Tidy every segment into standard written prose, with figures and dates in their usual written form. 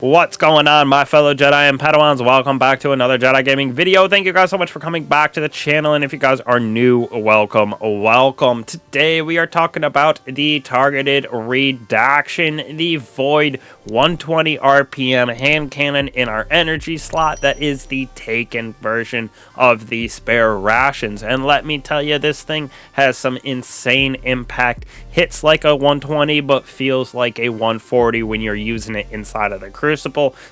What's going on, my fellow Jedi and Padawans? Welcome back to another Jedi gaming video. Thank you guys so much for coming back to the channel, and if you guys are new, welcome. Today we are talking about the Targeted Redaction, the Void 120 RPM hand cannon in our energy slot. That is the taken version of the spare rations, and let me tell you, this thing has some insane impact. Hits like a 120 but feels like a 140 when you're using it inside of the Crucible.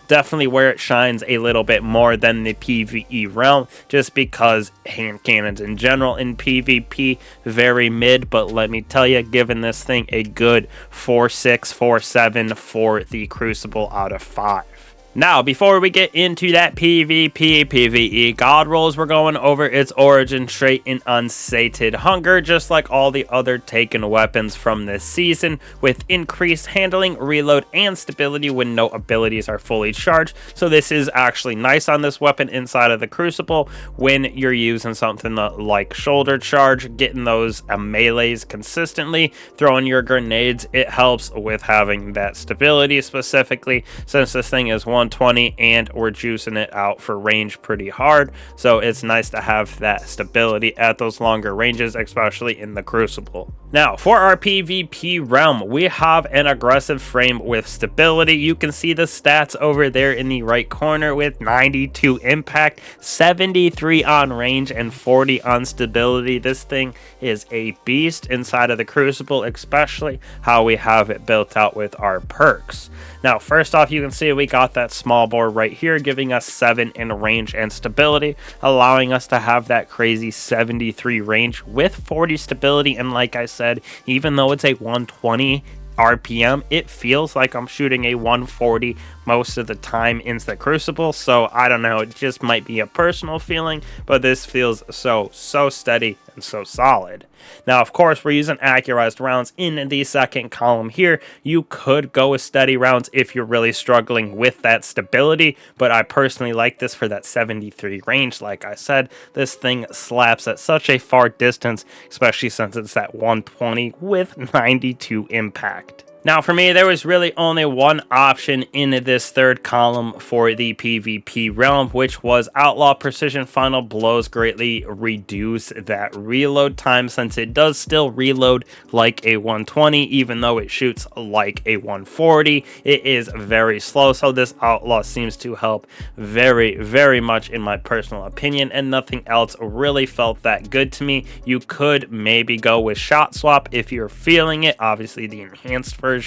Definitely where it shines a little bit more than the PvE realm, just because hand cannons in general in PvP very mid. But let me tell you, giving this thing a good 4.6, 4.7 for the Crucible out of 5. Now, before we get into that PvE God Rolls, we're going over its origin trait in Unsated Hunger, just like all the other taken weapons from this season, with increased handling, reload, and stability when no abilities are fully charged. So this is actually nice on this weapon inside of the Crucible when you're using something like shoulder charge, getting those melees consistently, throwing your grenades. It helps with having that stability, specifically since this thing is 120 and we're juicing it out for range pretty hard, so it's nice to have that stability at those longer ranges, especially in the Crucible. Now, for our PvP realm, we have an aggressive frame with stability. You can see the stats over there in the right corner with 92 impact, 73 on range, and 40 on stability. This thing is a beast inside of the Crucible, especially how we have it built out with our perks. Now, first off, you can see we got that small bore right here, giving us 7 in range and stability, allowing us to have that crazy 73 range with 40 stability. And like I said, even though it's a 120 RPM, it feels like I'm shooting a 140 most of the time in the Crucible. So I don't know, it just might be a personal feeling, but this feels so steady and so solid. Now, of course, we're using accurized rounds in the second column here. You could go with steady rounds if you're really struggling with that stability, but I personally like this for that 73 range. Like I said, this thing slaps at such a far distance, especially since it's that 120 with 92 impact. Now, for me, there was really only one option in this third column for the PvP realm, which was Outlaw Precision Final Blows greatly reduce that reload time, since it does still reload like a 120, even though it shoots like a 140. It is very slow, so this Outlaw seems to help very much in my personal opinion, and nothing else really felt that good to me. You could maybe go with Shot Swap if you're feeling it, obviously the enhanced version,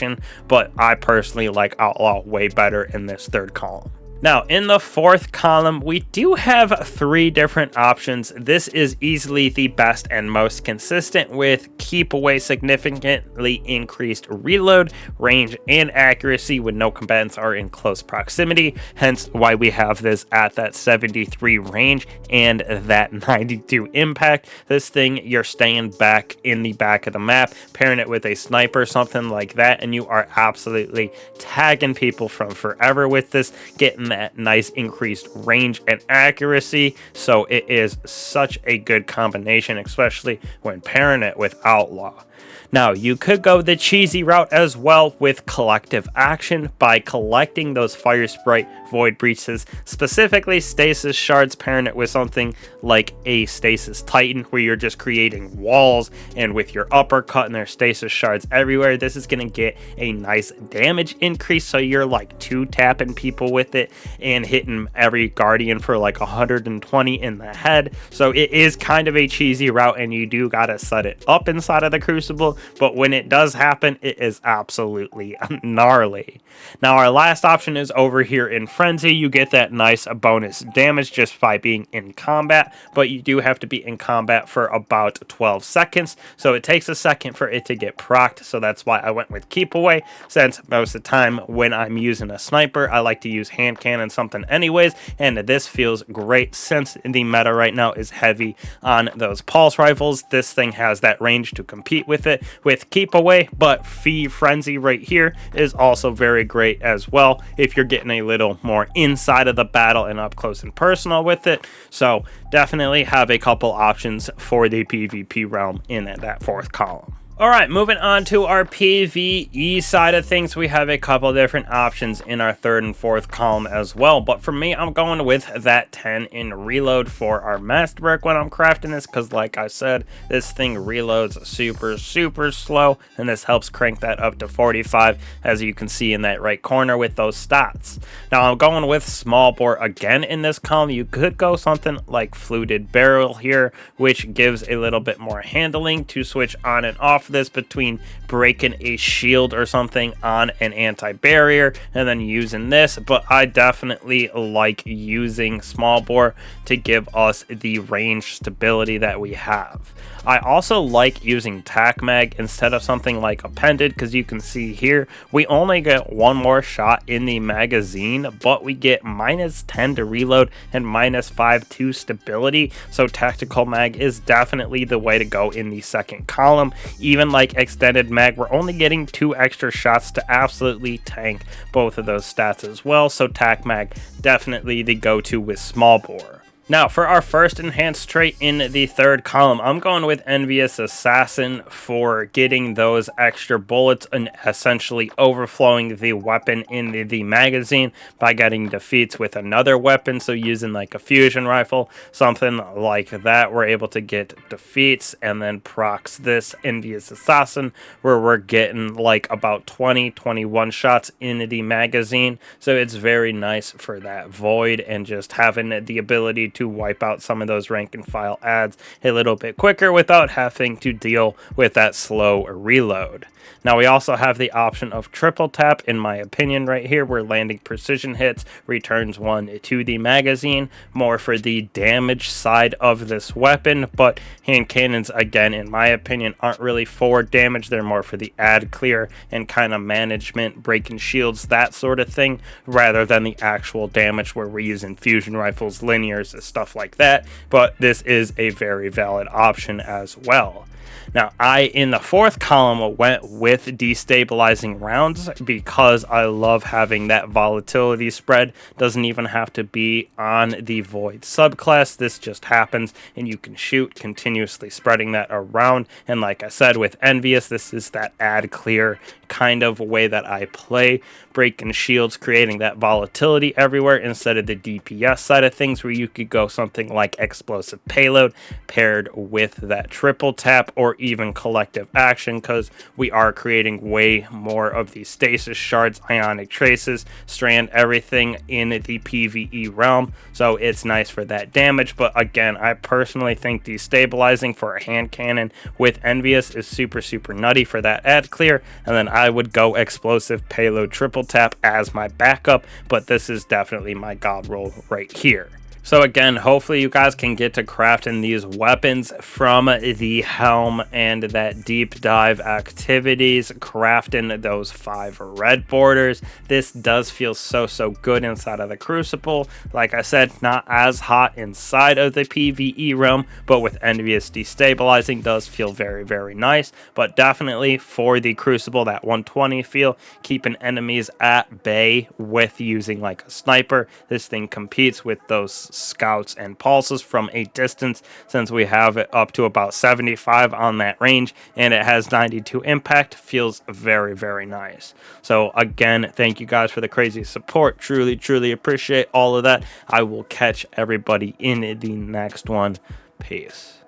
but I personally like Outlaw way better in this third column. Now, in the fourth column, we do have 3 different options. This is easily the best and most consistent, with Keep Away significantly increased reload, range, and accuracy when no combatants are in close proximity, hence why we have this at that 73 range and that 92 impact. This thing, you're staying back in the back of the map, pairing it with a sniper, something like that, and you are absolutely tagging people from forever with this, getting that nice increased range and accuracy. So it is such a good combination, especially when pairing it with Outlaw. Now, you could go the cheesy route as well with collective action by collecting those fire sprite void breaches, specifically stasis shards, pairing it with something like a stasis titan, where you're just creating walls, and with your uppercut and their stasis shards everywhere, this is going to get a nice damage increase, so you're like 2-tapping people with it and hitting every guardian for like 120 in the head. So it is kind of a cheesy route, and you do gotta set it up inside of the Crucible, but when it does happen, it is absolutely gnarly. Now, our last option is over here in Frenzy. You get that nice bonus damage just by being in combat, but you do have to be in combat for about 12 seconds, so it takes a second for it to get procced. So that's why I went with Keep Away, since most of the time when I'm using a sniper, I like to use hand cannon something anyways, and this feels great since the meta right now is heavy on those pulse rifles. This thing has that range to compete with it with Keep Away, but Frenzy right here is also very great as well if you're getting a little more inside of the battle and up close and personal with it. So definitely have a couple options for the PvP realm in that fourth column. All right, moving on to our PvE side of things, we have a couple different options in our third and fourth column as well. But for me, I'm going with that 10 in reload for our masterwork when I'm crafting this, because like I said, this thing reloads super slow, and this helps crank that up to 45, as you can see in that right corner with those stats. Now I'm going with small bore again in this column. You could go something like fluted barrel here, which gives a little bit more handling to switch on and off this between breaking a shield or something on an anti-barrier and then using this. But I definitely like using small bore to give us the range stability that we have. I also like using tac mag instead of something like appended, because you can see here we only get one more shot in the magazine, but we get -10 to reload and -5 to stability. So tactical mag is definitely the way to go in the second column. Even like extended mag, we're only getting 2 extra shots to absolutely tank both of those stats as well. So tac mag definitely the go-to with small bore. Now, for our first enhanced trait in the third column, I'm going with Envious Assassin for getting those extra bullets and essentially overflowing the weapon in the magazine by getting defeats with another weapon. So using like a fusion rifle, something like that, we're able to get defeats and then procs this Envious Assassin, where we're getting like about 21 shots in the magazine. So it's very nice for that void and just having the ability to wipe out some of those rank and file ads a little bit quicker without having to deal with that slow reload. Now we also have the option of triple tap, in my opinion, right here, where landing precision hits returns 1 to the magazine, more for the damage side of this weapon. But hand cannons, again, in my opinion, aren't really for damage. They're more for the ad clear and kind of management, breaking shields, that sort of thing, rather than the actual damage where we're using fusion rifles, linears, stuff like that. But this is a very valid option as well. Now, in the fourth column, went with destabilizing rounds because I love having that volatility spread. Doesn't even have to be on the Void subclass. This just happens, and you can shoot, continuously spreading that around. And like I said, with Envious, this is that ad clear kind of way that I play, breaking shields, creating that volatility everywhere instead of the DPS side of things, where you could go something like explosive payload paired with that triple tap or even collective action, because we are creating way more of these stasis shards, ionic traces, strand, everything in the PvE realm. So it's nice for that damage. But again, I personally think destabilizing for a hand cannon with Envious is super nutty for that ad clear, and then I would go explosive payload triple tap as my backup, but this is definitely my god roll right here. So again, hopefully you guys can get to crafting these weapons from the H.E.L.M and that deep dive activities, crafting those 5 red borders. This does feel so good inside of the Crucible. Like I said, not as hot inside of the PvE realm, but with Envious destabilizing does feel very nice. But definitely for the Crucible, that 120 feel, keeping enemies at bay with using like a sniper. This thing competes with those scouts and pulses from a distance, since we have it up to about 75 on that range, and it has 92 impact. Feels very nice. So again, thank you guys for the crazy support. Truly appreciate all of that. I will catch everybody in the next one. Peace.